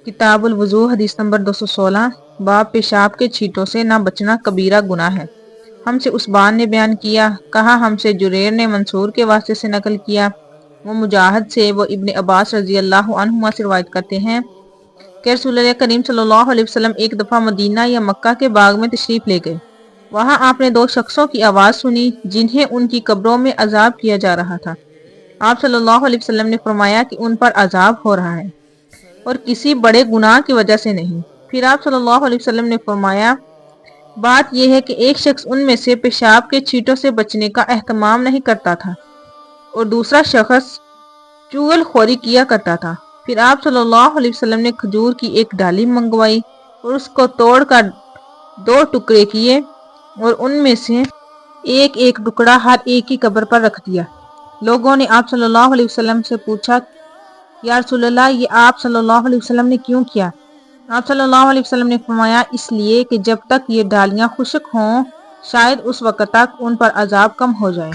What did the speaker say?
کتاب الوضو حدیث نمبر 216 باب پیشاب کے چھینٹوں سے نہ بچنا کبیرہ گناہ ہے۔ ہم سے عثمان نے بیان کیا، کہا ہم سے جریر نے منصور کے واسطے سے نقل کیا، وہ مجاہد سے، وہ ابن عباس رضی اللہ عنہما سے روایت کرتے ہیں کہ رسول اللہ کریم صلی اللہ علیہ وسلم ایک دفعہ مدینہ یا مکہ کے باغ میں تشریف لے گئے۔ وہاں آپ نے 2 شخصوں کی آواز سنی جنہیں ان کی قبروں میں عذاب کیا جا رہا تھا۔ آپ صلی اللہ علیہ وسلم نے فرمایا کہ ان پر عذاب ہو رہا ہے اور کسی بڑے گناہ کی وجہ سے نہیں۔ پھر آپ صلی اللہ علیہ وسلم نے فرمایا، بات یہ ہے کہ ایک شخص ان میں سے پیشاب کے چھینٹوں سے بچنے کا اہتمام نہیں کرتا تھا اور دوسرا شخص چغل خوری کیا کرتا تھا۔ پھر آپ صلی اللہ علیہ وسلم نے کھجور کی ایک ڈالی منگوائی اور اس کو توڑ کر 2 ٹکڑے کیے اور ان میں سے ایک ایک ٹکڑا ہر ایک کی قبر پر رکھ دیا۔ لوگوں نے آپ صلی اللہ علیہ وسلم سے پوچھا، یا رسول اللہ، یہ آپ صلی اللہ علیہ وسلم نے کیوں کیا؟ آپ صلی اللہ علیہ وسلم نے فرمایا، اس لیے کہ جب تک یہ ڈالیاں خشک ہوں شاید اس وقت تک ان پر عذاب کم ہو جائے۔